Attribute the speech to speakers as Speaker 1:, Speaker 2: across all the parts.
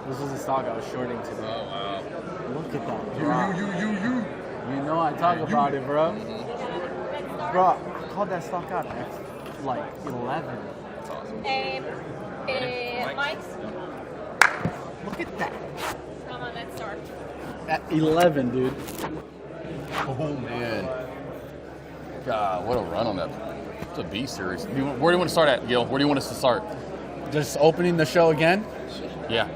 Speaker 1: This is the stock I was shorting today.
Speaker 2: Oh, wow.
Speaker 1: Look at that.
Speaker 2: You.
Speaker 1: You know I talk about it, bro. Bro, I called that stock out at like 11.
Speaker 2: That's awesome.
Speaker 3: Mike's.
Speaker 1: Look at that.
Speaker 3: Come on, let's start.
Speaker 1: At 11, dude.
Speaker 2: Oh, man. God, what a run on that. It's a B series. Where do you want to start at, Gil? Where do you want us to start?
Speaker 1: Just opening the show again?
Speaker 2: Yeah.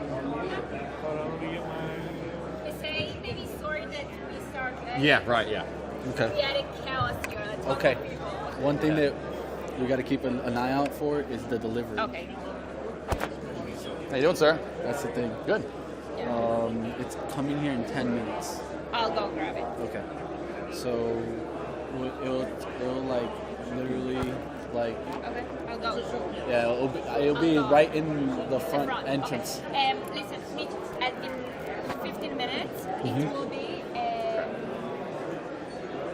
Speaker 3: Say maybe sorry that we start.
Speaker 2: Yeah, right, yeah.
Speaker 1: Okay.
Speaker 3: We had a chaos here. Let's talk
Speaker 1: Okay.
Speaker 3: to people.
Speaker 1: One thing that we got to keep an eye out for is the delivery.
Speaker 3: Okay.
Speaker 2: How you doing, sir?
Speaker 1: That's the thing.
Speaker 2: Good.
Speaker 1: It's coming here in 10 minutes.
Speaker 3: I'll go grab it.
Speaker 1: Okay. So it'll like literally like
Speaker 3: Okay, I'll go.
Speaker 1: yeah it'll be right in the front entrance.
Speaker 3: Okay. Listen, in 15 minutes it will be.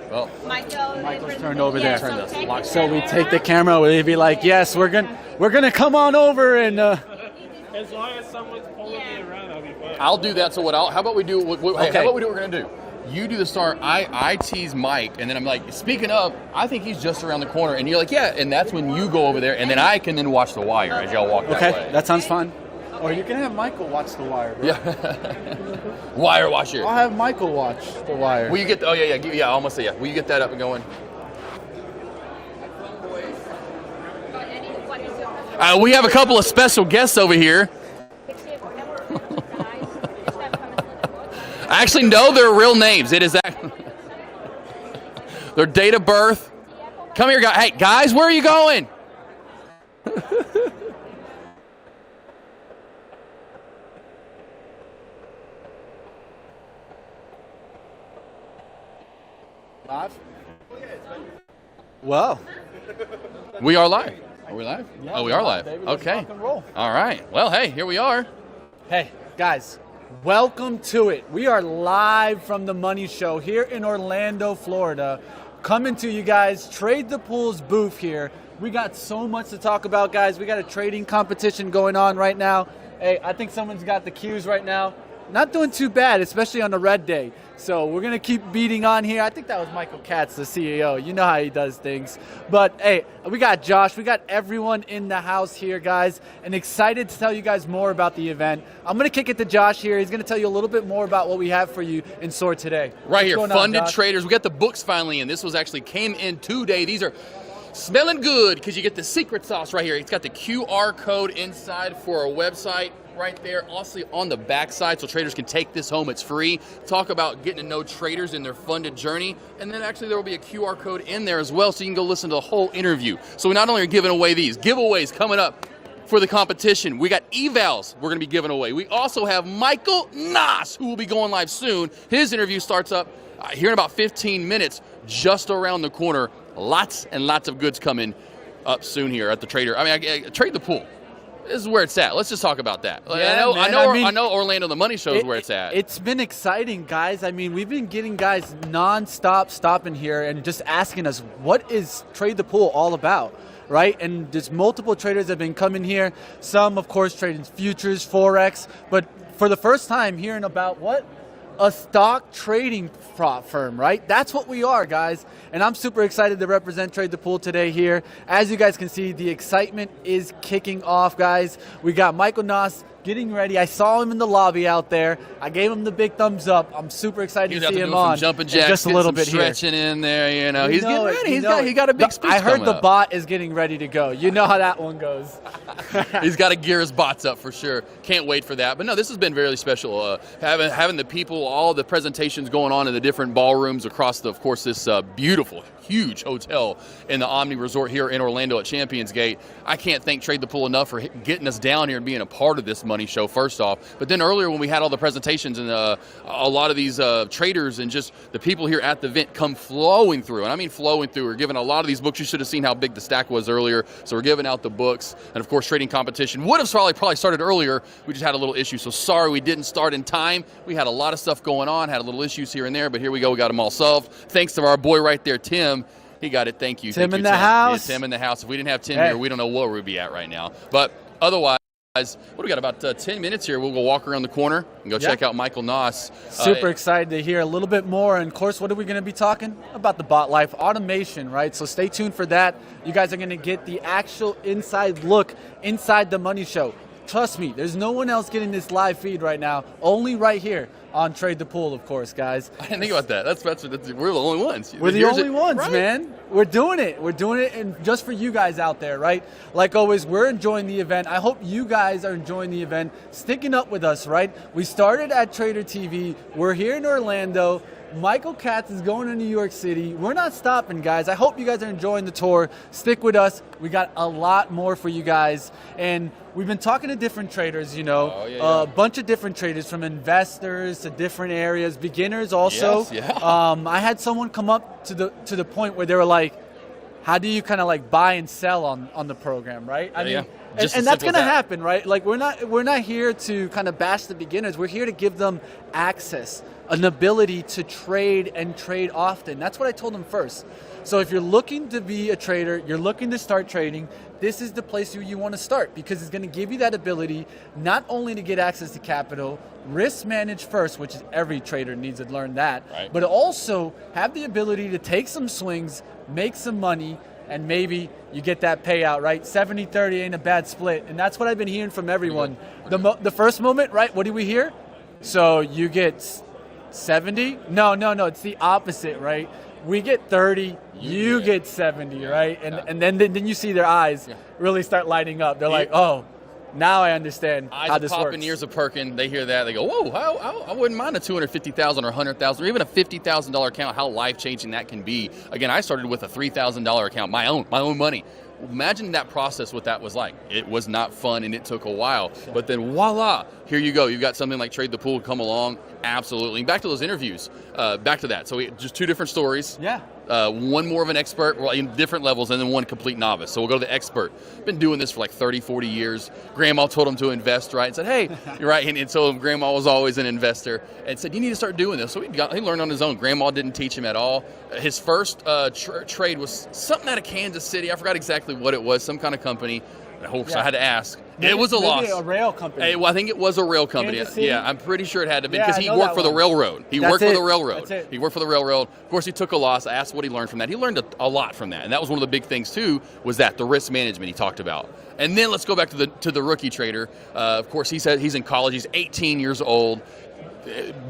Speaker 2: Well,
Speaker 3: Michael's
Speaker 1: turned over there.
Speaker 2: Turn this. Lock.
Speaker 1: So we take the camera. We'll be like, yes, we're gonna come on over and.
Speaker 4: As long as someone's pulling me around, I'll be fine.
Speaker 2: I'll do that. So how about we do? Hey,
Speaker 1: Okay.
Speaker 2: how about we do what we're gonna do? You do the start. I tease Mike, and then I'm like, speaking of, I think he's just around the corner, and you're like, yeah, and that's when you go over there, and then I can then watch the wire as y'all walk that way.
Speaker 1: Okay, that sounds fun. Or you can have Michael watch the wire, bro.
Speaker 2: Yeah. Wire watcher.
Speaker 1: I'll have Michael watch the wire.
Speaker 2: Will you get? Oh yeah. I almost say yeah. Will you get that up and going? We have a couple of special guests over here. Actually, no, they're real names. It is that. Their date of birth. Come here, guys. Hey, guys, where are you going?
Speaker 1: Live? Well,
Speaker 2: We are live. Are we live?
Speaker 1: yeah,
Speaker 2: Oh, we are live.
Speaker 1: baby. Let's
Speaker 2: Okay.
Speaker 1: rock and roll.
Speaker 2: All right. Well, hey, here we are.
Speaker 1: Hey, guys, welcome to it. We are live from the Money Show here in Orlando, Florida. Coming to you guys, Trade the Pool's booth here. We got so much to talk about, guys. We got a trading competition going on right now. Hey, I think someone's got the cues right now. Not doing too bad, especially on the red day. So we're going to keep beating on here. I think that was Michael Katz, the CEO. You know how he does things. But, hey, we got Josh. We got everyone in the house here, guys, and excited to tell you guys more about the event. I'm going to kick it to Josh here. He's going to tell you a little bit more about what we have for you in store today.
Speaker 2: Right here,
Speaker 1: What's going on,
Speaker 2: funded
Speaker 1: Josh?
Speaker 2: traders. We got the books finally in. This was actually came in today. These are smelling good because you get the secret sauce right here. It's got the QR code inside for our website right there. Also on the back side, so traders can take this home. It's free. Talk about getting to know traders in their funded journey. And then actually there will be a QR code in there as well, so you can go listen to the whole interview. So we not only are giving away these giveaways coming up for the competition, we got evals we're going to be giving away. We also have Michael Nas, who will be going live soon. His interview starts up here in about 15 minutes, just around the corner. Lots and lots of goods coming up soon here at the Trader. I Trade the Pool. This is where it's at. Let's just talk about that.
Speaker 1: Yeah,
Speaker 2: I know Orlando, the Money Show is where it's at.
Speaker 1: It's been exciting, guys. I mean, we've been getting guys non-stop stopping here and just asking us, what is Trade the Pool all about? Right? And there's multiple traders that have been coming here. Some, of course, trading futures, Forex. But for the first time hearing about what? A stock trading firm, right? That's what we are, guys. And I'm super excited to represent Trade the Pool today here. As you guys can see, the excitement is kicking off, guys. We got Michael Nas getting ready. I saw him in the lobby out there. I gave him the big thumbs up. I'm super excited to see him on.
Speaker 2: Jumping jacks,
Speaker 1: just a little bit
Speaker 2: stretching in there. You know, he's getting ready. He got a big speech.
Speaker 1: I heard
Speaker 2: coming
Speaker 1: the
Speaker 2: up.
Speaker 1: bot is getting ready to go. You know how that one goes.
Speaker 2: He's got to gear his bots up for sure. Can't wait for that. But no, this has been very special. Having the people, all the presentations going on in the different ballrooms across, of course, this beautiful, huge hotel in the Omni Resort here in Orlando at ChampionsGate. I can't thank Trade the Pool enough for getting us down here and being a part of this Money Show, first off. But then earlier when we had all the presentations and a lot of these traders and just the people here at the event come flowing through, and I mean flowing through. We're giving a lot of these books. You should have seen how big the stack was earlier. So we're giving out the books. And of course, trading competition would have probably started earlier. We just had a little issue. So sorry we didn't start in time. We had a lot of stuff going on, had a little issues here and there, but here we go. We got them all solved. Thanks to our boy right there, Tim. He got it. Thank you.
Speaker 1: Tim
Speaker 2: Thank
Speaker 1: in
Speaker 2: you,
Speaker 1: the house.
Speaker 2: Yeah, Tim in the house. If we didn't have Tim
Speaker 1: Hey.
Speaker 2: here, we don't know where we'd be at right now. But otherwise, Guys, what do we got? About 10 minutes here. We'll go walk around the corner and go check out Michael Noss.
Speaker 1: Super excited to hear a little bit more. And of course, what are we going to be talking about? The bot life automation, right? So stay tuned for that. You guys are going to get the actual inside look inside the Money Show. Trust me, there's no one else getting this live feed right now. Only right here on Trade the Pool, of course, guys.
Speaker 2: I didn't think about that. That's we're the only ones.
Speaker 1: We're the only ones, right? Man. We're doing it. We're doing it, and just for you guys out there, right? Like always, we're enjoying the event. I hope you guys are enjoying the event, sticking up with us, right? We started at Trader TV. We're here in Orlando. Michael Katz is going to New York City. We're not stopping, guys. I hope you guys are enjoying the tour. Stick with us. We got a lot more for you guys. And we've been talking to different traders, you know, a bunch of different traders, from investors to different areas, beginners also.
Speaker 2: Yes, yeah.
Speaker 1: I had someone come up to the point where they were like, how do you kind of like buy and sell on the program, right? I mean, and that's going to happen, right? Like we're not here to kind of bash the beginners. We're here to give them access, an ability to trade and trade often. That's what I told them first. So if you're looking to be a trader, you're looking to start trading, this is the place you want to start, because it's going to give you that ability not only to get access to capital, risk manage first, which is every trader needs to learn that,
Speaker 2: right,
Speaker 1: but also have the ability to take some swings, make some money, and maybe you get that payout, right? 70-30 ain't a bad split, and that's what I've been hearing from everyone. The first moment, right, what do we hear? So you get 70? No, it's the opposite, right? We get 30, you get 70, right? And then you see their eyes really start lighting up. They're like, oh, now I understand how this works.
Speaker 2: Eyes ears are perking. They hear that. They go, whoa, I wouldn't mind a $250,000 or $100,000 or even a $50,000 account, how life-changing that can be. Again, I started with a $3,000 account, my own money. Imagine that process, what that was like. It was not fun, and it took a while. But then voila, here you go. You've got something like Trade the Pool come along. Absolutely. And back to those interviews. Back to that. So just two different stories.
Speaker 1: Yeah.
Speaker 2: One more of an expert, well, in different levels, and then one complete novice. So we'll go to the expert. Been doing this for like 30, 40 years. Grandma told him to invest, right? And said, hey, you're right. And so Grandma was always an investor and said, you need to start doing this. So he learned on his own. Grandma didn't teach him at all. His first trade was something out of Kansas City. I forgot exactly what it was, some kind of company. So I had to ask. It was a loss.
Speaker 1: A rail company.
Speaker 2: I think it was a rail company. Yeah, I'm pretty sure it had to be, because he worked for the railroad. He worked for the railroad. Of course, he took a loss. I asked what he learned from that. He learned a lot from that, and that was one of the big things too. Was that the risk management he talked about? And then let's go back to the rookie trader. Of course, he said he's in college. He's 18 years old.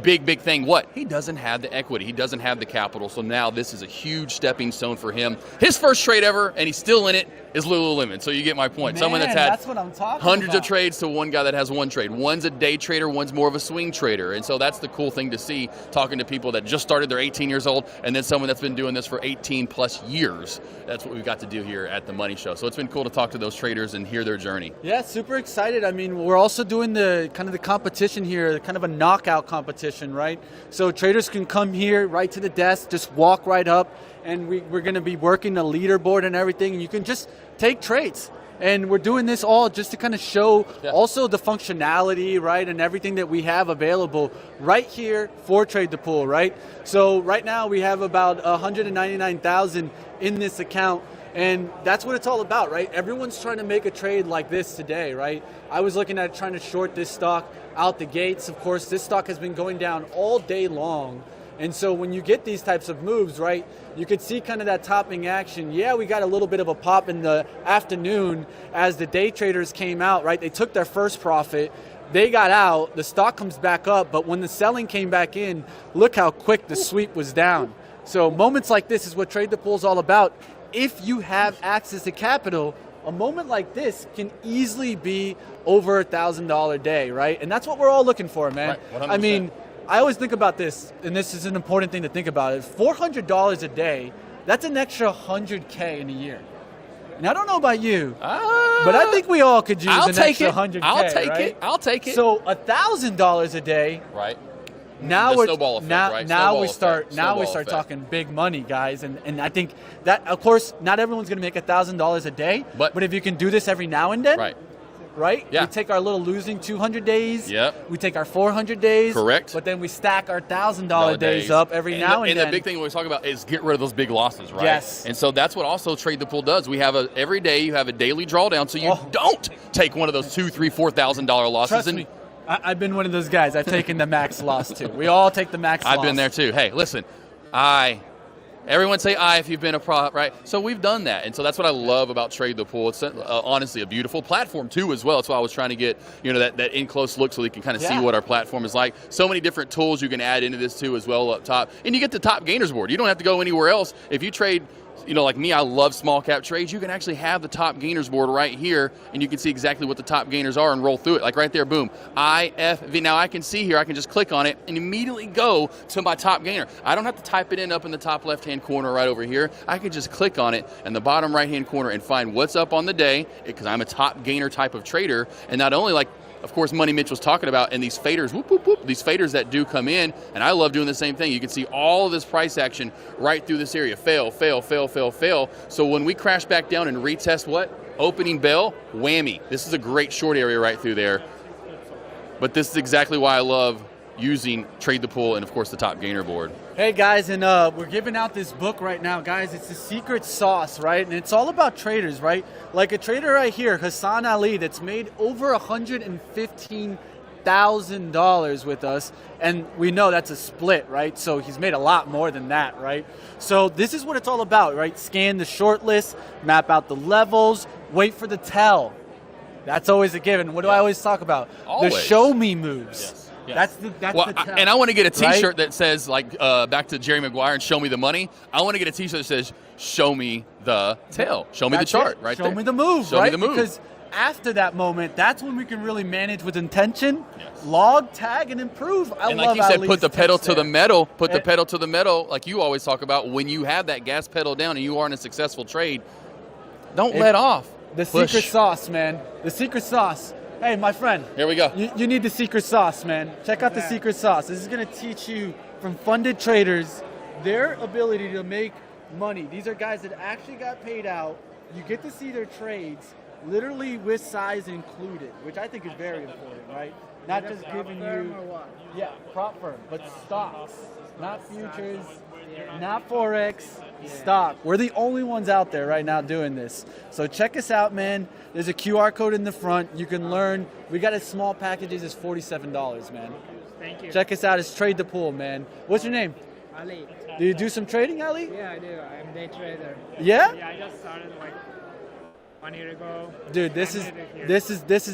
Speaker 2: Big thing. What? He doesn't have the equity. He doesn't have the capital. So now this is a huge stepping stone for him. His first trade ever, and he's still in it, is Lululemon. So you get my point.
Speaker 1: Man,
Speaker 2: someone that's had
Speaker 1: that's what I'm talking
Speaker 2: hundreds
Speaker 1: about.
Speaker 2: of trades to one guy that has one trade. One's a day trader, one's more of a swing trader. And so that's the cool thing to see, talking to people that just started, they're 18 years old, and then someone that's been doing this for 18 plus years. That's what we've got to do here at the Money Show. So it's been cool to talk to those traders and hear their journey.
Speaker 1: Yeah, super excited. I mean, we're also doing the kind of the competition here, kind of a knockout competition, right? So traders can come here right to the desk, just walk right up, and we're going to be working the leaderboard and everything, and you can just take trades. And we're doing this all just to kind of show also the functionality, right, and everything that we have available right here for Trade the Pool, right? So right now we have about 199,000 in this account, and that's what it's all about, right? Everyone's trying to make a trade like this today, right? I was looking at trying to short this stock out the gates. Of course, this stock has been going down all day long. And so when you get these types of moves, right, you could see kind of that topping action. Yeah, we got a little bit of a pop in the afternoon as the day traders came out, right? They took their first profit. They got out. The stock comes back up. But when the selling came back in, look how quick the sweep was down. So moments like this is what Trade the Pool is all about. If you have access to capital, a moment like this can easily be over $1,000 day, right? And that's what we're all looking for, man.
Speaker 2: Right,
Speaker 1: I mean, I always think about this, and this is an important thing to think about. Is $400 a day, that's an extra $100K in a year. And I don't know about you, but I think we all could use an extra $100K.
Speaker 2: I'll take it.
Speaker 1: So $1,000 a day.
Speaker 2: Right.
Speaker 1: Now
Speaker 2: the
Speaker 1: we're
Speaker 2: snowball effect, right?
Speaker 1: now we
Speaker 2: Snowball
Speaker 1: start
Speaker 2: effect.
Speaker 1: talking big money, guys, and I think that, of course, not everyone's going to make $1,000 a day, but if you can do this every now and then, right?
Speaker 2: Yeah.
Speaker 1: We take our little losing 200 days.
Speaker 2: Yep.
Speaker 1: We take our 400 days.
Speaker 2: Correct.
Speaker 1: But then we stack our $1,000 days up every now and then.
Speaker 2: And the big thing we talk about is get rid of those big losses, right?
Speaker 1: Yes.
Speaker 2: And so that's what also Trade the Pool does. We have every day you have a daily drawdown, so you don't take one of those $2,000, $3,000, $4,000 losses.
Speaker 1: Trust me, I've been one of those guys. I've taken the max loss too. We all take the max loss.
Speaker 2: I've been there too. Hey, listen, everyone say if you've been a prop, right? So we've done that. And so that's what I love about Trade the Pool. It's honestly a beautiful platform too as well. That's why I was trying to get that in close look so we can kind of see what our platform is like. So many different tools you can add into this too as well up top. And you get the top gainers board. You don't have to go anywhere else. If you trade, like me, I love small cap trades. You can actually have the top gainers board right here, and you can see exactly what the top gainers are and roll through it. Like right there, boom, IFV. Now I can see here, I can just click on it and immediately go to my top gainer. I don't have to type it in up in the top left-hand corner right over here. I can just click on it in the bottom right-hand corner and find what's up on the day, because I'm a top gainer type of trader. And not only of course, Money Mitch was talking about, and these faders, whoop, whoop, whoop, these faders that do come in, and I love doing the same thing. You can see all of this price action right through this area. Fail, fail, fail, fail, fail. So when we crash back down and retest opening bell, whammy. This is a great short area right through there. But this is exactly why I love using Trade the Pool and, of course, the top gainer board.
Speaker 1: Hey guys, and we're giving out this book right now, guys. It's the secret sauce, right? And it's all about traders, right? Like a trader right here, Hassan Ali, that's made over $115,000 with us, and we know that's a split, right? So he's made a lot more than that, right? So this is what it's all about, right? Scan the short list, map out the levels, wait for the tell. That's always a given. What do I always talk about?
Speaker 2: Always.
Speaker 1: The show me moves.
Speaker 2: Yes.
Speaker 1: That's the tell.
Speaker 2: And I want to get a T-shirt
Speaker 1: right?
Speaker 2: that says, back to Jerry Maguire and show me the money. I want to get a T-shirt that says, show me the tail. Show me the chart right there.
Speaker 1: Show me the move,
Speaker 2: show
Speaker 1: right?
Speaker 2: me the move.
Speaker 1: Because after that moment, that's when we can really manage with intention, log, tag, and improve.
Speaker 2: And like you said, put the pedal to the metal. Put the pedal to the metal, like you always talk about. When you have that gas pedal down and you are in a successful trade, don't let off.
Speaker 1: The
Speaker 2: Push.
Speaker 1: secret sauce, man. The secret sauce. Hey, my friend.
Speaker 2: Here we go.
Speaker 1: You need the secret sauce, man. Check out the secret sauce. This is going to teach you from funded traders their ability to make money. These are guys that actually got paid out. You get to see their trades literally with size included, which I think is very important, right? Not just giving you, prop firm, but stocks, not futures, not Forex, stock. We're the only ones out there right now doing this. So check us out, man. There's a QR code in the front. You can learn. We got as small packages as $47, man.
Speaker 4: Thank you.
Speaker 1: Check us out. It's Trade the Pool, man. What's your name?
Speaker 5: Ali.
Speaker 1: Do you do some trading, Ali?
Speaker 5: Yeah, I do. I'm a day trader.
Speaker 1: Yeah?
Speaker 4: Yeah, I just started 1 year ago.
Speaker 1: Dude, this is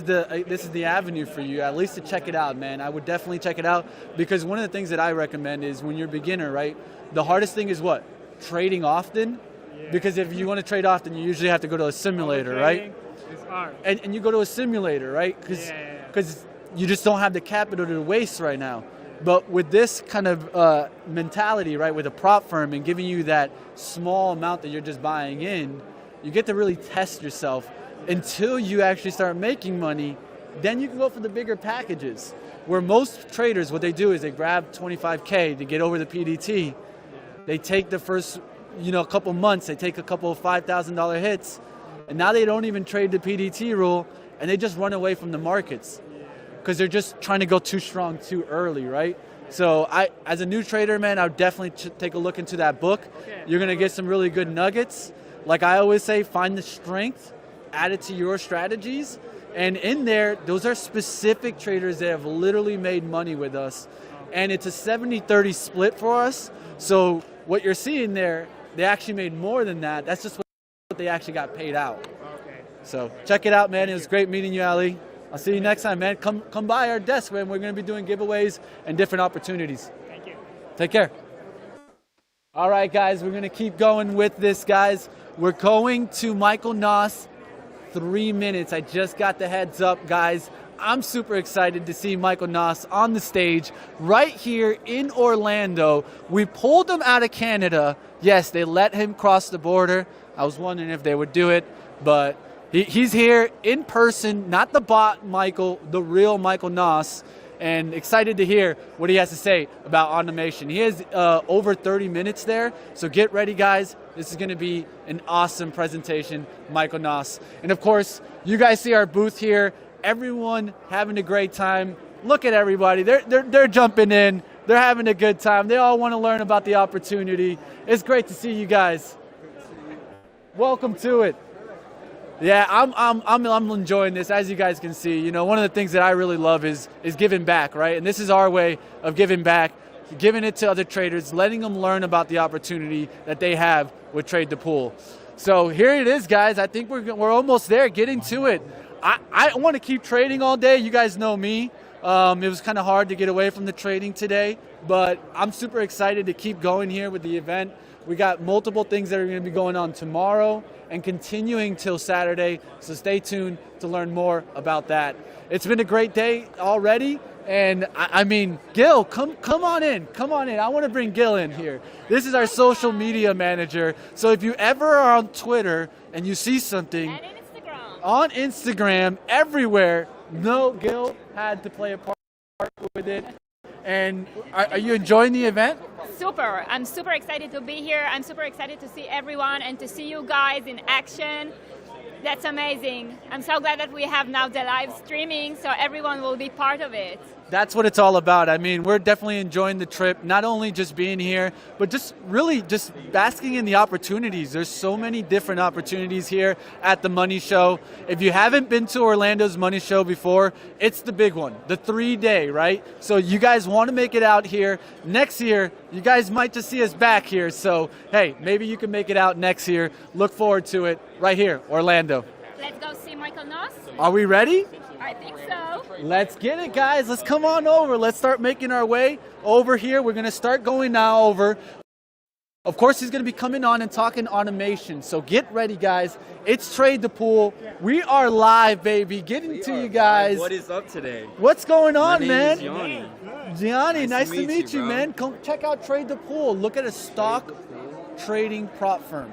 Speaker 1: the avenue for you, at least to check it out, man. I would definitely check it out, because one of the things that I recommend is when you're a beginner, right? The hardest thing is what? Trading often. Yeah. Because if you want to trade often, you usually have to go to a simulator, right?
Speaker 4: It's hard.
Speaker 1: And you go to a simulator, right? Because you just don't have the capital to waste right now. But with this kind of mentality, right, with a prop firm and giving you that small amount that you're just buying in, you get to really test yourself until you actually start making money. Then you can go for the bigger packages. Where most traders, what they do is they grab 25K to get over the PDT. They take the first, couple months, they take a couple of $5,000 hits, and now they don't even trade the PDT rule, and they just run away from the markets because they're just trying to go too strong too early, right? So as a new trader, man, I would definitely take a look into that book.
Speaker 4: Okay.
Speaker 1: You're going to get some really good nuggets. Like I always say, find the strength, add it to your strategies. And in there, those are specific traders that have literally made money with us. And it's a 70-30 split for us. So what you're seeing there, they actually made more than that. That's just what they actually got paid out.
Speaker 4: Okay.
Speaker 1: So check it out, man. It was great meeting you, Ali. I'll see you next time, man. Come by our desk, man. We're going to be doing giveaways and different opportunities.
Speaker 4: Thank you.
Speaker 1: Take care. All right, guys, we're going to keep going with this, guys. We're going to Michael Noss, 3 minutes. I just got the heads up, guys. I'm super excited to see Michael Noss on the stage right here in Orlando. We pulled him out of Canada. Yes, they let him cross the border. I was wondering if they would do it, but he's here in person, not the bot Michael, the real Michael Noss, and excited to hear what he has to say about automation. He has over 30 minutes there, so get ready, guys. This is going to be an awesome presentation, Michael Noss. And of course, you guys see our booth here. everyone having a great time. Look at everybody. They're jumping in. They're having a good time. They all want to learn about the opportunity. It's great to see you guys. Welcome to it. Yeah, I'm enjoying this. As you guys can see, you know, one of the things that I really love is giving back, right? And this is our way of giving back, giving it to other traders, letting them learn about the opportunity that they have with Trade the Pool. So here it is, guys. I think we're almost there, getting to it. I want to keep trading all day. You guys know me. It was kind of hard to get away from the trading today, but I'm super excited to keep going here with the event. We got multiple things that are going to be going on tomorrow and continuing till Saturday, so stay tuned to learn more about that. It's been a great day already, and I mean, Gil, come on in. I want to bring Gil in here. This is our social media manager, so if you ever are on Twitter and you see something
Speaker 3: And Instagram.
Speaker 1: on Instagram, everywhere, no, Gil had to play a part with it. And are you enjoying the event?
Speaker 3: Super. I'm super excited to be here. I'm super excited to see everyone and to see you guys in action. That's amazing. I'm so glad that we have now the live streaming, so everyone will be part of it.
Speaker 1: That's what it's all about. I mean, we're definitely enjoying the trip, not only just being here, but just really just basking in the opportunities. There's so many different opportunities here at the Money Show. If you haven't been to Orlando's Money Show before, it's the big one, the 3-day, right? So you guys want to make it out here. Next year, you guys might just see us back here. So, hey, maybe you can make it out next year. Look forward to it right here, Orlando.
Speaker 3: Let's go see Michael Noss.
Speaker 1: Are we ready?
Speaker 3: I think so.
Speaker 1: Let's get it, guys. Let's come on over. Let's start making our way over here. We're going to start going now over. Of course, he's going to be coming on and talking automation. So get ready, guys. It's Trade the Pool. We are live, baby. Getting to you guys.
Speaker 5: What is up today?
Speaker 1: What's going on,
Speaker 5: My
Speaker 1: man?
Speaker 5: name is Yanni.
Speaker 1: Gianni, nice to meet you,
Speaker 5: bro.
Speaker 1: man. Come check out Trade the Pool. Look at a stock trading prop firm.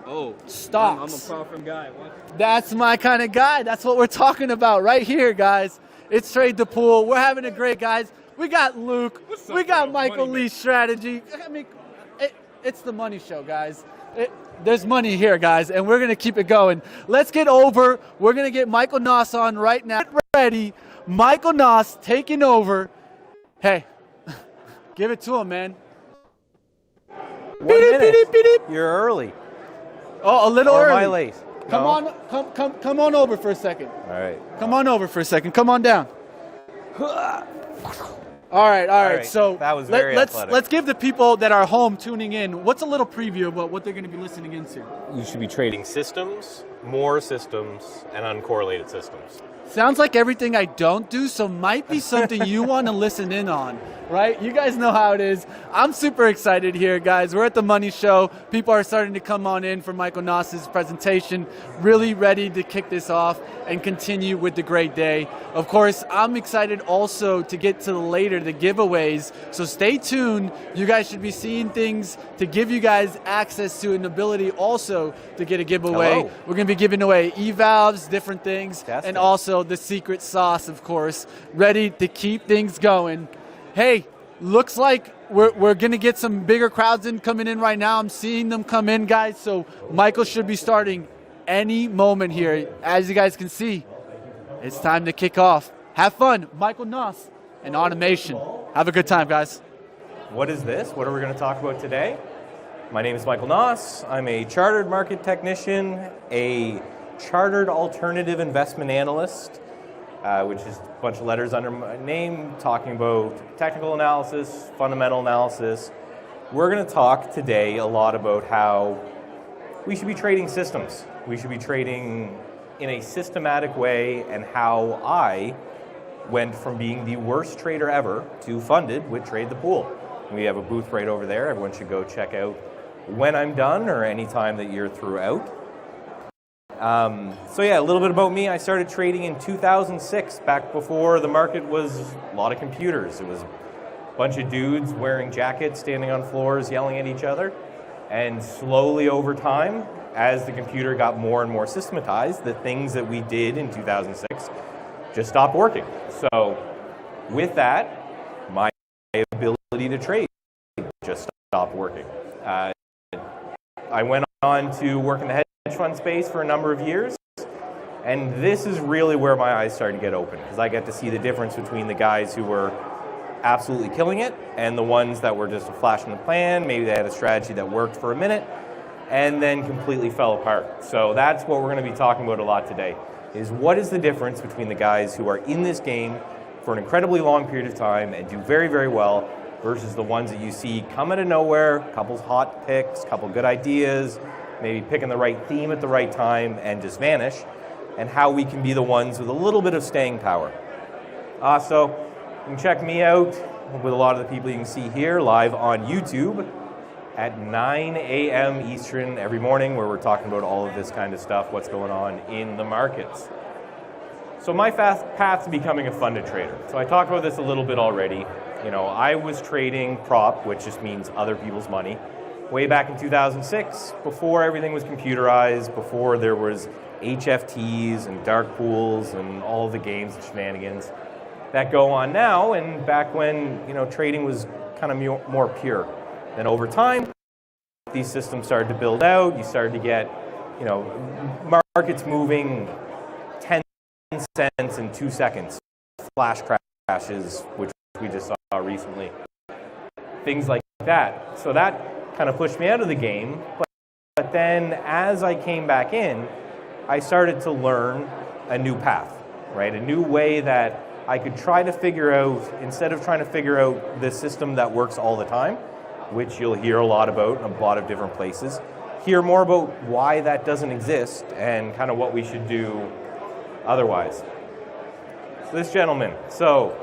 Speaker 5: Oh,
Speaker 1: Stocks.
Speaker 5: I'm a prop firm guy. What?
Speaker 1: That's my kind of guy. That's what we're talking about right here, guys. It's Trade the Pool. We're having a great, guys. We got Luke.
Speaker 4: What's up,
Speaker 1: We got
Speaker 4: bro?
Speaker 1: Michael
Speaker 4: Money
Speaker 1: Lee Strategy. I mean, it's the Money Show, guys. There's money here, guys, and we're going to keep it going. Let's get over. We're going to get Michael Noss on right now. Get ready. Michael Noss taking over. Hey, give it to him, man.
Speaker 6: 1 minute.
Speaker 1: Beep, beep, beep.
Speaker 6: You're early.
Speaker 1: Oh, a little
Speaker 6: Or
Speaker 1: early.
Speaker 6: am I late?
Speaker 1: Come
Speaker 6: No?
Speaker 1: on, come on over for a second.
Speaker 6: All right.
Speaker 1: Come on over for a second. Come on down. All right.
Speaker 6: right.
Speaker 1: So
Speaker 6: That was very athletic.
Speaker 1: let's give the people that are home tuning in what's a little preview about what they're going to be listening into.
Speaker 7: You should be trading systems, more systems, and uncorrelated systems.
Speaker 1: Sounds like everything I don't do, so might be something you want to listen in on, right? You guys know how it is. I'm super excited here, guys. We're at the Money Show. People are starting to come on in for Michael Noss's presentation. Really ready to kick this off and continue with the great day. Of course, I'm excited also to get to later the giveaways, so stay tuned. You guys should be seeing things to give you guys access to an ability also to get a giveaway.
Speaker 6: Hello.
Speaker 1: We're going to be giving away e-valves, different things,
Speaker 6: Fantastic.
Speaker 1: and also the secret sauce, of course, ready to keep things going. Hey, looks like we're going to get some bigger crowds coming in right now. I'm seeing them come in, guys, so Michael should be starting any moment here. As you guys can see, it's time to kick off. Have fun. Michael Noss and automation. Have a good time, guys.
Speaker 6: What is this? What are we going to talk about today? My name is Michael Noss. I'm a chartered market technician, a chartered alternative investment analyst, which is a bunch of letters under my name, talking about technical analysis, fundamental analysis. We're going to talk today a lot about how we should be trading systems. We should be trading in a systematic way, and how I went from being the worst trader ever to funded with Trade the Pool. We have a booth right over there. Everyone should go check out when I'm done or any time that you're throughout. So yeah, a little bit about me. I started trading in 2006, back before the market was a lot of computers. It was a bunch of dudes wearing jackets, standing on floors, yelling at each other. And slowly over time, as the computer got more and more systematized, the things that we did in 2006 just stopped working. So with that, my ability to trade just stopped working. I went on to work in the hedge fund space for a number of years, And this is really where my eyes started to get open, because I get to see the difference between the guys who were absolutely killing it and the ones that were just a flash in the pan. Maybe they had a strategy that worked for a minute and then completely fell apart. So that's what we're going to be talking about a lot today, is what is the difference between the guys who are in this game for an incredibly long period of time and do very, very well versus the ones that you see come out of nowhere, a couple hot picks, a couple good ideas, maybe picking the right theme at the right time and just vanish, and how we can be the ones with a little bit of staying power. So you can check me out with a lot of the people you can see here live on YouTube at 9 a.m. Eastern every morning, where we're talking about all of this kind of stuff, what's going on in the markets. So my path to becoming a funded trader. So I talked about this a little bit already. You know, I was trading prop, which just means other people's money, way back in 2006, before everything was computerized, before there was HFTs and dark pools and all of the games and shenanigans that go on now, and back when, you know, trading was kind of more pure. Then over time, these systems started to build out. You started to get, you know, markets moving 10 cents in 2 seconds, flash crashes, which we just saw recently, things like that. So that kind of pushed me out of the game. But then as I came back in, I started to learn a new path, right? A new way that I could try to figure out, instead of trying to figure out the system that works all the time, which you'll hear a lot about in a lot of different places, hear more about why that doesn't exist and kind of what we should do otherwise. So this gentleman, so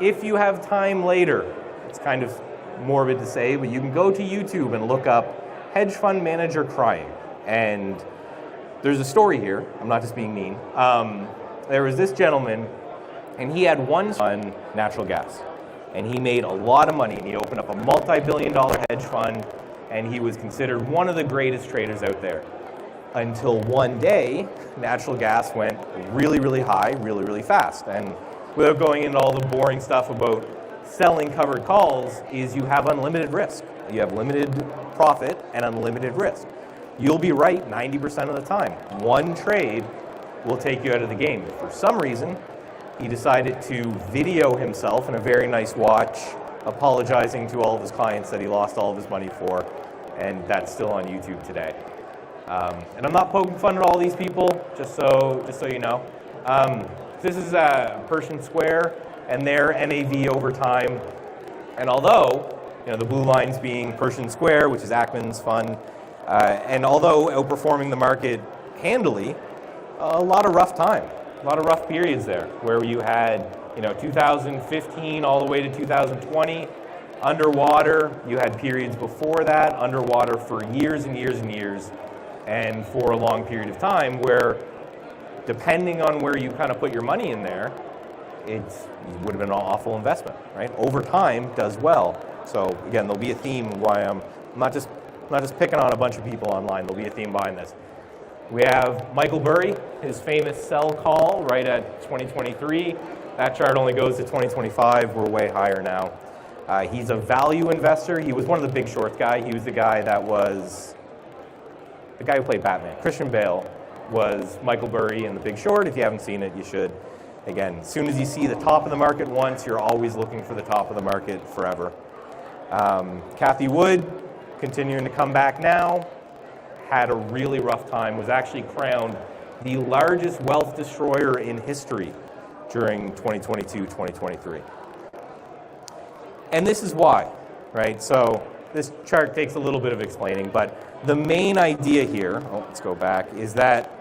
Speaker 6: if you have time later, it's kind of morbid to say, but you can go to YouTube and look up hedge fund manager crying. And there's a story here, I'm not just being mean. There was this gentleman, and he had one on natural gas. And he made a lot of money, and he opened up a multi-billion-dollar hedge fund, and he was considered one of the greatest traders out there. Until one day, natural gas went really, really high, really, really fast. And without going into all the boring stuff about selling covered calls, is you have unlimited risk. You have limited profit and unlimited risk. You'll be right 90% of the time. One trade will take you out of the game. For some reason, he decided to video himself in a very nice watch, apologizing to all of his clients that he lost all of his money for, and that's still on YouTube today. And I'm not poking fun at all these people, just so you know. This is Pershing Square and their NAV over time. And although, you know, the blue lines being Pershing Square, which is Ackman's fund, and although outperforming the market handily, a lot of rough time. A lot of rough periods there, where you had, you know, 2015 all the way to 2020 underwater. You had periods before that underwater for years and years and years, and for a long period of time where, depending on where you kind of put your money in there, it would have been an awful investment, right? Over time does well. So again, there'll be a theme why I'm not just picking on a bunch of people online. There'll be a theme behind this. We have Michael Burry, his famous sell call right at 2023. That chart only goes to 2025. We're way higher now. He's a value investor. He was one of the Big Short guy. He was the guy who played Batman. Christian Bale was Michael Burry in The Big Short. If you haven't seen it, you should. Again, as soon as you see the top of the market once, you're always looking for the top of the market forever. Kathy Wood, continuing to come back now. Had a really rough time, was actually crowned the largest wealth destroyer in history during 2022-2023. And this is why, right? So this chart takes a little bit of explaining, but the main idea here, let's go back, is that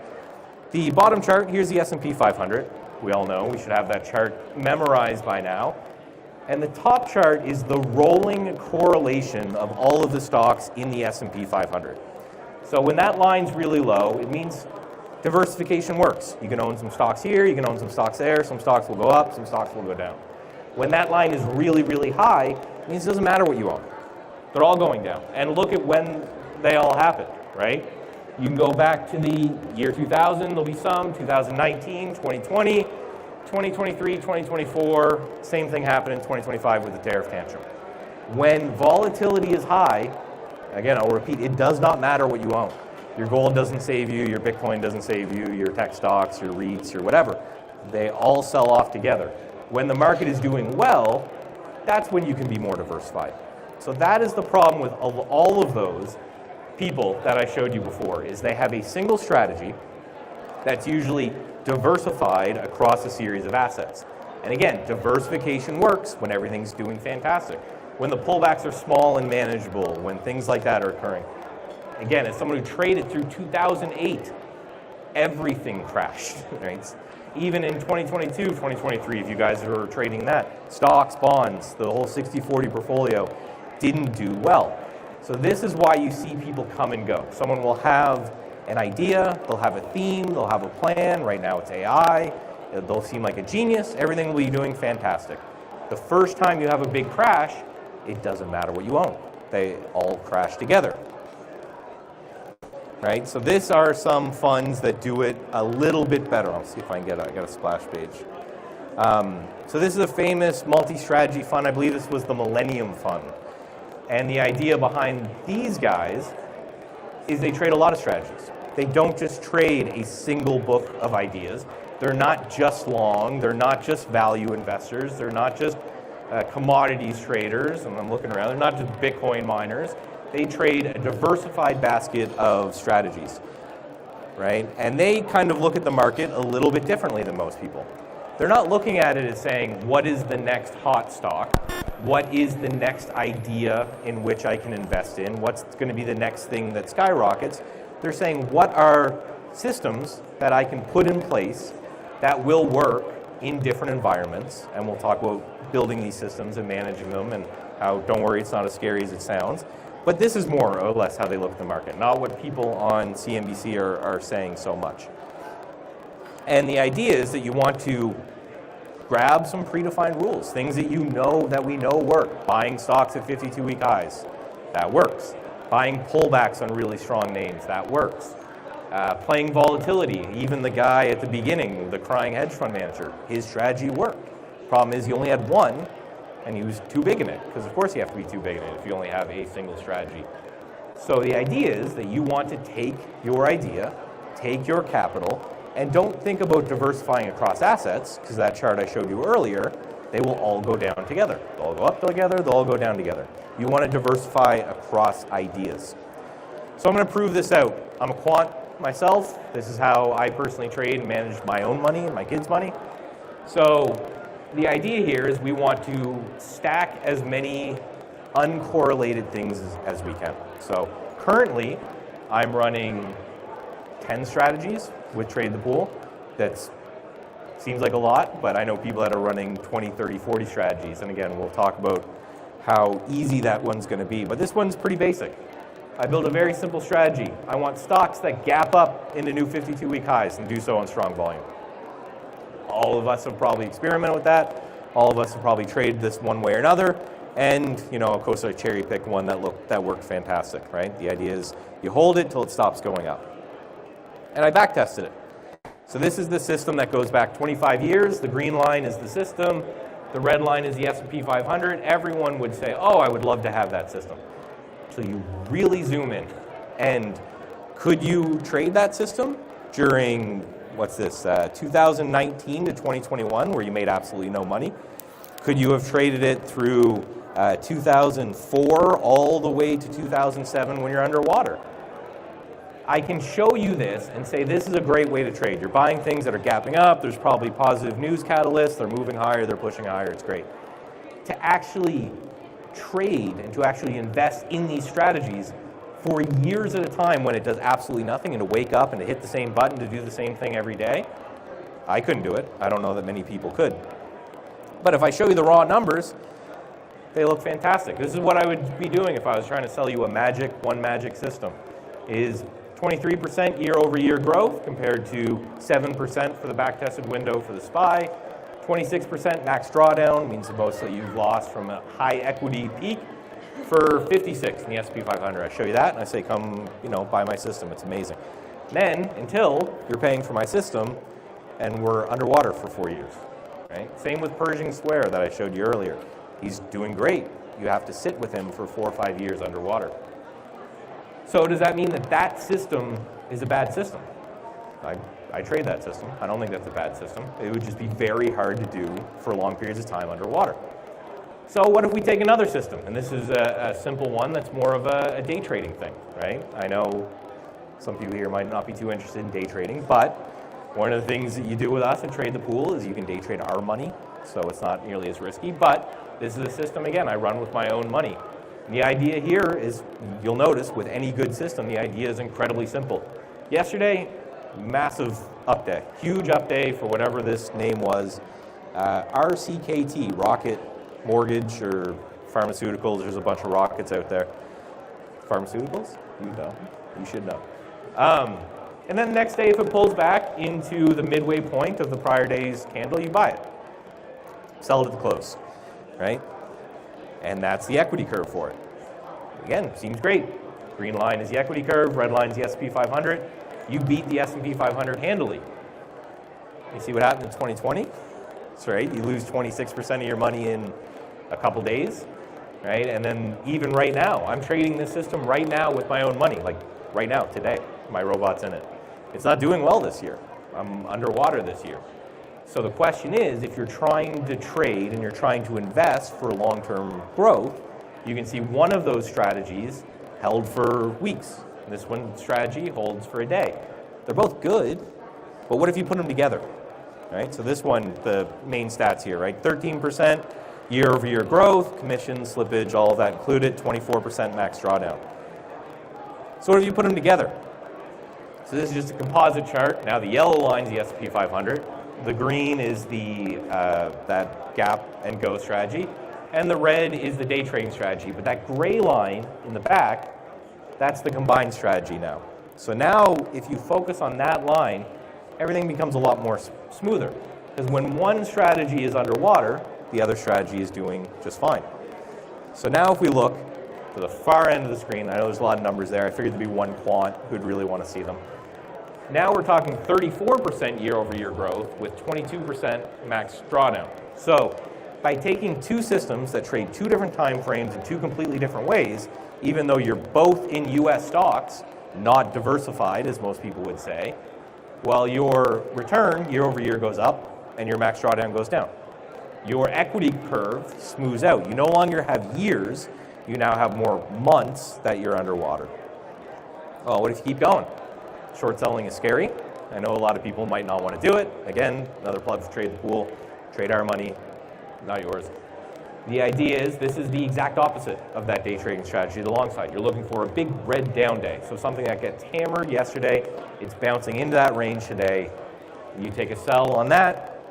Speaker 6: the bottom chart, here's the S&P 500. We all know, we should have that chart memorized by now. And the top chart is the rolling correlation of all of the stocks in the S&P 500. So when that line's really low, it means diversification works. You can own some stocks here, you can own some stocks there, some stocks will go up, some stocks will go down. When that line is really, really high, it means it doesn't matter what you own. They're all going down. And look at when they all happened, right? You can go back to the year 2000, there'll be some, 2019, 2020, 2023, 2024, same thing happened in 2025 with the tariff tantrum. When volatility is high, again, I'll repeat, it does not matter what you own. Your gold doesn't save you, your Bitcoin doesn't save you, your tech stocks, your REITs, your whatever. They all sell off together. When the market is doing well, that's when you can be more diversified. So that is the problem with all of those people that I showed you before, is they have a single strategy that's usually diversified across a series of assets. And again, diversification works when everything's doing fantastic. When the pullbacks are small and manageable, when things like that are occurring. Again, as someone who traded through 2008, everything crashed, right? Even in 2022, 2023, if you guys were trading that, stocks, bonds, the whole 60-40 portfolio didn't do well. So this is why you see people come and go. Someone will have an idea, they'll have a theme, they'll have a plan. Right now it's AI, they'll seem like a genius, everything will be doing fantastic. The first time you have a big crash, it doesn't matter what you own. They all crash together. Right? So these are some funds that do it a little bit better. I'll see if I can I got a splash page. So this is a famous multi-strategy fund. I believe this was the Millennium Fund. And the idea behind these guys is they trade a lot of strategies. They don't just trade a single book of ideas. They're not just long. They're not just value investors. They're not just commodities traders. And I'm looking around. They're not just Bitcoin miners. They trade a diversified basket of strategies, right? And they kind of look at the market a little bit differently than most people. They're not looking at it as saying, what is the next hot stock? What is the next idea in which I can invest in? What's going to be the next thing that skyrockets? They're saying, what are systems that I can put in place that will work in different environments? And we'll talk about building these systems and managing them and how, don't worry, it's not as scary as it sounds. But this is more or less how they look at the market, not what people on CNBC are saying so much. And the idea is that you want to grab some predefined rules, things that you know that we know work. Buying stocks at 52-week highs, that works. Buying pullbacks on really strong names, that works. Playing volatility, even the guy at the beginning, the crying hedge fund manager, his strategy worked. Problem is he only had one, and he was too big in it, because of course you have to be too big in it if you only have a single strategy. So the idea is that you want to take your idea, take your capital, and don't think about diversifying across assets, because that chart I showed you earlier, they will all go down together. They'll all go up together, they'll all go down together. You want to diversify across ideas. So I'm going to prove this out. I'm a quant myself. This is how I personally trade and manage my own money and my kids' money. So the idea here is we want to stack as many uncorrelated things as we can. So currently, I'm running 10 strategies with Trade the Pool. That seems like a lot, but I know people that are running 20, 30, 40 strategies. And again, we'll talk about how easy that one's going to be. But this one's pretty basic. I build a very simple strategy. I want stocks that gap up into new 52-week highs and do so on strong volume. All of us have probably experimented with that. All of us have probably traded this one way or another. And, of course, I cherry pick one that worked fantastic, right? The idea is you hold it till it stops going up. And I back tested it. So this is the system that goes back 25 years. The green line is the system. The red line is the S&P 500. Everyone would say, oh, I would love to have that system. So you really zoom in. And could you trade that system during, 2019 to 2021, where you made absolutely no money? Could you have traded it through 2004 all the way to 2007 when you're underwater? I can show you this and say this is a great way to trade. You're buying things that are gapping up. There's probably positive news catalysts. They're moving higher. They're pushing higher. It's great. To actually trade and to actually invest in these strategies for years at a time when it does absolutely nothing, and to wake up and to hit the same button to do the same thing every day, I couldn't do it. I don't know that many people could. But if I show you the raw numbers, they look fantastic. This is what I would be doing if I was trying to sell you one magic system, is 23% year-over-year growth compared to 7% for the back-tested window for the SPY. 26% max drawdown means the most that you've lost from a high equity peak for 56 in the S&P 500. I show you that and I say, come, buy my system. It's amazing. Then, until you're paying for my system and we're underwater for 4 years, right? Same with Pershing Square that I showed you earlier. He's doing great. You have to sit with him for 4 or 5 years underwater. So does that mean that that system is a bad system? I trade that system. I don't think that's a bad system. It would just be very hard to do for long periods of time underwater. So what if we take another system? And this is a simple one that's more of a day trading thing, right? I know some people here might not be too interested in day trading, but one of the things that you do with us at Trade the Pool is you can day trade our money, so it's not nearly as risky. But this is a system, again, I run with my own money. And the idea here is, you'll notice with any good system, the idea is incredibly simple. Yesterday, massive up day, huge up day for whatever this name was. RCKT, Rocket Mortgage or Pharmaceuticals. There's a bunch of rockets out there. Pharmaceuticals? You know. You should know. And then the next day, if it pulls back into the midway point of the prior day's candle, you buy it. Sell it at the close, right? And that's the equity curve for it. Again, seems great. Green line is the equity curve, red line is the S&P 500. You beat the S&P 500 handily. You see what happened in 2020? That's right, you lose 26% of your money in a couple days, right? And then even right now, I'm trading this system right now with my own money, like right now, today, my robot's in it. It's not doing well this year. I'm underwater this year. So the question is, if you're trying to trade and you're trying to invest for long-term growth, you can see one of those strategies held for weeks. This one strategy holds for a day. They're both good, but what if you put them together? Right? So this one, the main stats here, right? 13% year-over-year growth, commissions, slippage, all of that included, 24% max drawdown. So what if you put them together? So this is just a composite chart. Now the yellow line is the S&P 500. The green is the that gap and go strategy. And the red is the day trading strategy. But that gray line in the back, that's the combined strategy now. So now if you focus on that line, everything becomes a lot more smoother. Because when one strategy is underwater, the other strategy is doing just fine. So now if we look to the far end of the screen, I know there's a lot of numbers there. I figured there'd be one quant who'd really want to see them. Now we're talking 34% year-over-year growth with 22% max drawdown. So by taking two systems that trade two different time frames in two completely different ways, even though you're both in US stocks, not diversified as most people would say, well, your return year-over-year goes up and your max drawdown goes down. Your equity curve smooths out. You no longer have years, you now have more months that you're underwater. Oh, what if you keep going? Short selling is scary. I know a lot of people might not want to do it. Again, another plug for Trade the Pool. Trade our money, not yours. The idea is this is the exact opposite of that day trading strategy, the long side. You're looking for a big red down day. So something that gets hammered yesterday, it's bouncing into that range today. You take a sell on that,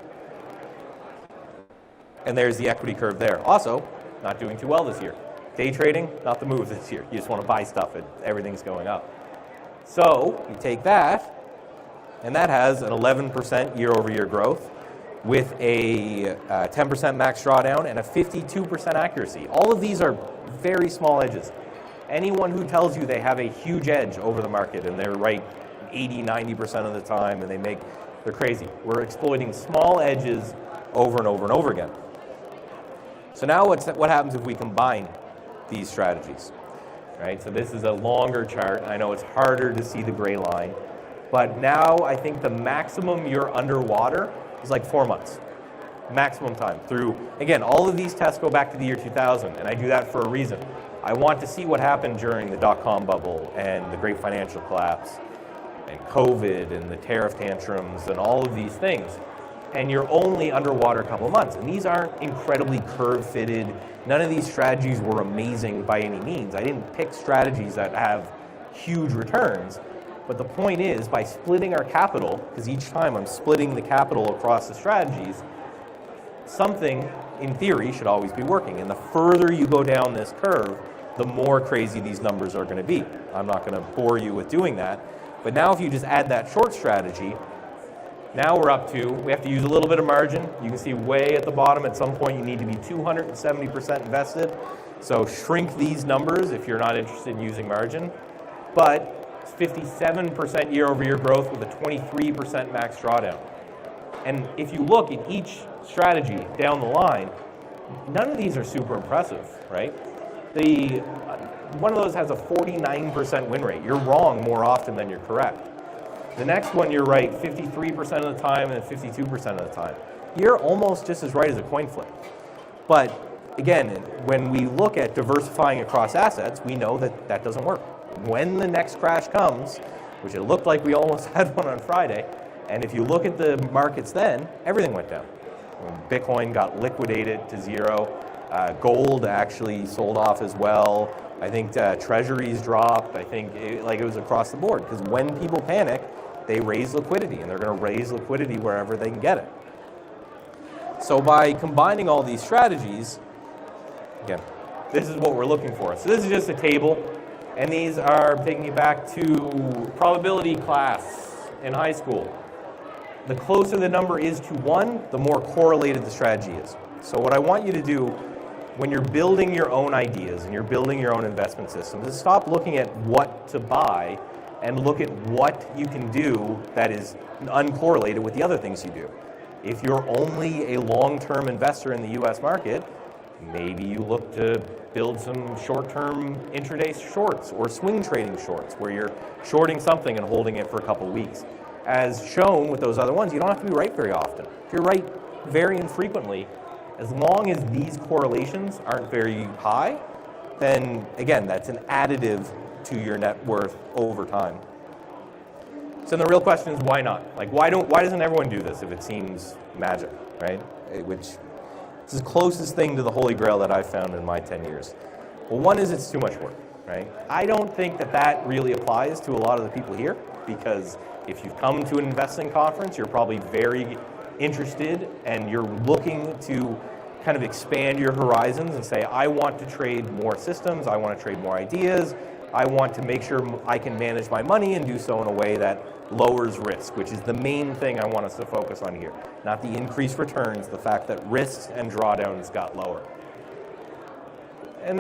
Speaker 6: and there's the equity curve there. Also, not doing too well this year. Day trading, not the move this year. You just want to buy stuff and everything's going up. So you take that, and that has an 11% year-over-year growth with a 10% max drawdown and a 52% accuracy. All of these are very small edges. Anyone who tells you they have a huge edge over the market and they're right 80, 90% of the time and they're crazy. We're exploiting small edges over and over and over again. So now what happens if we combine these strategies? Right, so this is a longer chart. I know it's harder to see the gray line, but now I think the maximum you're underwater is like 4 months. Maximum time through, again, all of these tests go back to the year 2000, and I do that for a reason. I want to see what happened during the dot-com bubble and the great financial collapse and COVID and the tariff tantrums and all of these things. And you're only underwater a couple of months. And these aren't incredibly curve-fitted. None of these strategies were amazing by any means. I didn't pick strategies that have huge returns. But the point is, by splitting our capital, because each time I'm splitting the capital across the strategies, something, in theory, should always be working. And the further you go down this curve, the more crazy these numbers are going to be. I'm not going to bore you with doing that. But now if you just add that short strategy, now we're up to, we have to use a little bit of margin. You can see way at the bottom, at some point you need to be 270% invested. So shrink these numbers if you're not interested in using margin. But it's 57% year-over-year growth with a 23% max drawdown. And if you look at each strategy down the line, none of these are super impressive, right? one of those has a 49% win rate. You're wrong more often than you're correct. The next one you're right 53% of the time and 52% of the time. You're almost just as right as a coin flip. But again, when we look at diversifying across assets, we know that that doesn't work. When the next crash comes, which it looked like we almost had one on Friday, and if you look at the markets then, everything went down. Bitcoin got liquidated to zero. Gold actually sold off as well. I think treasuries dropped. I think it was across the board, because when people panic, they raise liquidity, and they're going to raise liquidity wherever they can get it. So by combining all these strategies, again, this is what we're looking for. So this is just a table, and these are taking you back to probability class in high school. The closer the number is to 1, the more correlated the strategy is. So what I want you to do when you're building your own ideas and you're building your own investment systems is stop looking at what to buy and look at what you can do that is uncorrelated with the other things you do. If you're only a long-term investor in the US market, maybe you look to build some short-term intraday shorts or swing trading shorts where you're shorting something and holding it for a couple of weeks. As shown with those other ones, you don't have to be right very often. If you're right very infrequently, as long as these correlations aren't very high, then again, that's an additive to your net worth over time. So the real question is, why not? Like, why doesn't everyone do this if it seems magic, right? Which is the closest thing to the Holy Grail that I've found in my 10 years. Well, one is it's too much work, right? I don't think that that really applies to a lot of the people here, because if you've come to an investing conference, you're probably very interested and you're looking to kind of expand your horizons and say, I want to trade more systems, I want to trade more ideas, I want to make sure I can manage my money and do so in a way that lowers risk, which is the main thing I want us to focus on here. Not the increased returns, the fact that risks and drawdowns got lower. And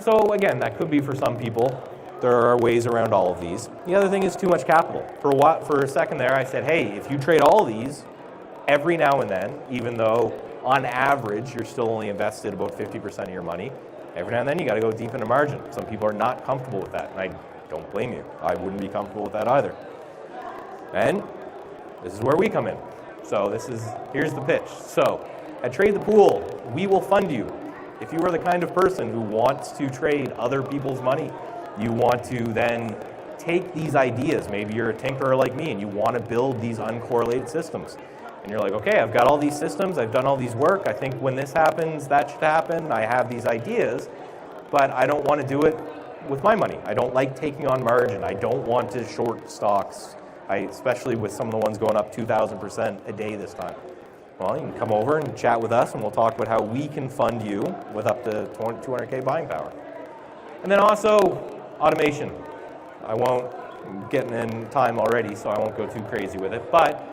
Speaker 6: so again, that could be for some people. There are ways around all of these. The other thing is too much capital. For a second there, I said, hey, if you trade all these, every now and then, even though on average you're still only invested about 50% of your money, every now and then you got to go deep into margin. Some people are not comfortable with that, and I don't blame you. I wouldn't be comfortable with that either. And this is where we come in. So here's the pitch. So at Trade the Pool, we will fund you. If you are the kind of person who wants to trade other people's money, you want to then take these ideas, maybe you're a tinkerer like me and you want to build these uncorrelated systems. And you're like, okay, I've got all these systems, I've done all these work, I think when this happens, that should happen, I have these ideas, but I don't want to do it with my money. I don't like taking on margin. I don't want to short stocks, especially with some of the ones going up 2,000% a day this time. Well, you can come over and chat with us and we'll talk about how we can fund you with up to 200K buying power. And then also, automation. I won't, I'm getting in time already, so I won't go too crazy with it, but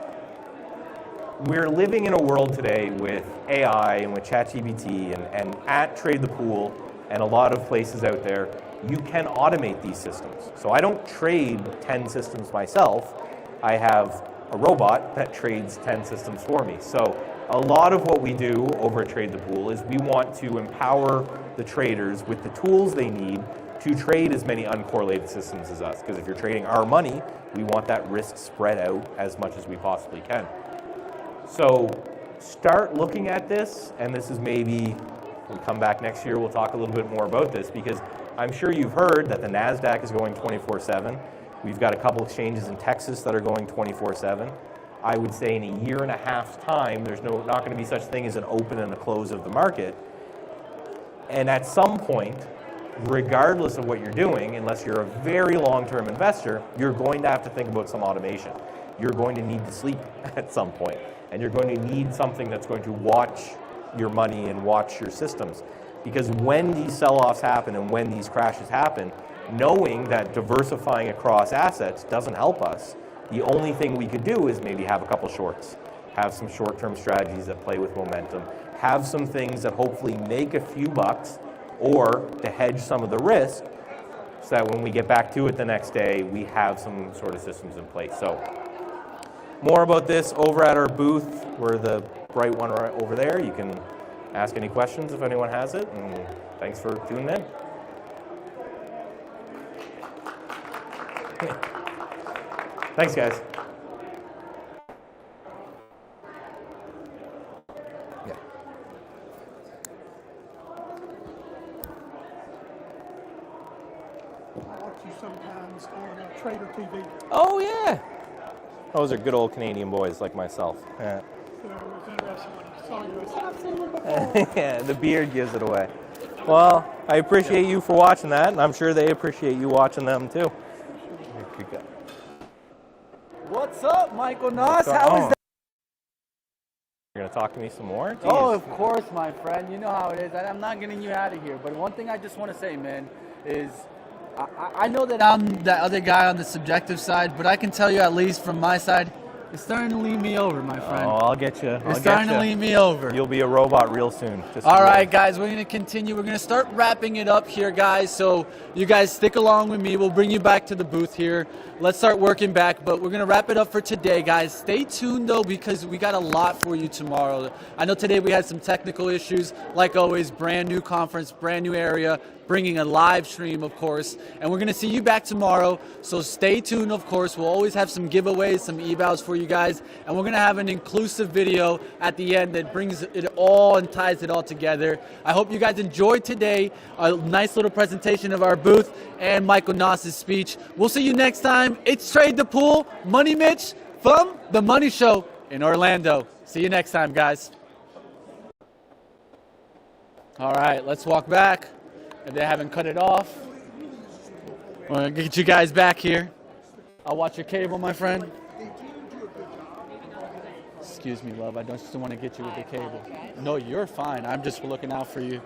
Speaker 6: we're living in a world today with AI and with ChatGPT and at Trade the Pool and a lot of places out there, you can automate these systems. So I don't trade 10 systems myself. I have a robot that trades 10 systems for me. So a lot of what we do over at Trade the Pool is we want to empower the traders with the tools they need to trade as many uncorrelated systems as us. Because if you're trading our money, we want that risk spread out as much as we possibly can. So start looking at this, and this is maybe, when we come back next year, we'll talk a little bit more about this, because I'm sure you've heard that the NASDAQ is going 24/7. We've got a couple exchanges in Texas that are going 24/7. I would say in a year and a half's time, there's not going to be such thing as an open and a close of the market. And at some point, regardless of what you're doing, unless you're a very long-term investor, you're going to have to think about some automation. You're going to need to sleep at some point. And you're going to need something that's going to watch your money and watch your systems. Because when these sell-offs happen and when these crashes happen, knowing that diversifying across assets doesn't help us, the only thing we could do is maybe have a couple shorts, have some short-term strategies that play with momentum, have some things that hopefully make a few bucks, or to hedge some of the risk, so that when we get back to it the next day, we have some sort of systems in place. So more about this over at our booth. We're the bright one right over there. You can ask any questions if anyone has it, and thanks for tuning in. Thanks, guys. Yeah.
Speaker 8: I watch you sometimes on Trader TV.
Speaker 6: Oh, yeah. Those are good old Canadian boys like myself. Yeah.
Speaker 8: So it was interesting when I saw you. I said, I've seen you before.
Speaker 6: Yeah, the beard gives it away. Well, I appreciate you for watching that, and I'm sure they appreciate you watching them too.
Speaker 1: What's up, Michael Noss?
Speaker 6: going
Speaker 1: How is
Speaker 6: on?
Speaker 1: that?
Speaker 6: You're gonna talk to me some more?
Speaker 1: Oh,
Speaker 6: Jeez.
Speaker 1: of course, my friend. You know how it is. I'm not getting you out of here. But one thing I just want to say, man, is I know that I'm that other guy on the subjective side, but I can tell you at least from my side, it's starting to lead me over, my friend.
Speaker 6: Oh, I'll get you.
Speaker 1: It's starting to lead me over.
Speaker 6: You'll be a robot real soon. Just
Speaker 1: All
Speaker 6: so you know.
Speaker 1: right, guys, we're going to continue. We're going to start wrapping it up here, guys. So you guys stick along with me. We'll bring you back to the booth here. Let's start working back, but we're going to wrap it up for today, guys. Stay tuned, though, because we got a lot for you tomorrow. I know today we had some technical issues. Like always, brand new conference, brand new area, bringing a live stream, of course. And we're going to see you back tomorrow. So stay tuned, of course. We'll always have some giveaways, some evals for you guys. And we're going to have an inclusive video at the end that brings it all and ties it all together. I hope you guys enjoyed today. A nice little presentation of our booth and Michael Noss's speech. We'll see you next time. It's Trade the Pool, Money Mitch from the Money Show in Orlando. See you next time, guys. All right, let's walk back. If they haven't cut it off, we're going to get you guys back here. I'll watch your cable, my friend. Excuse me, love. I don't just want to get you with the cable. No, you're fine. I'm just looking out for you.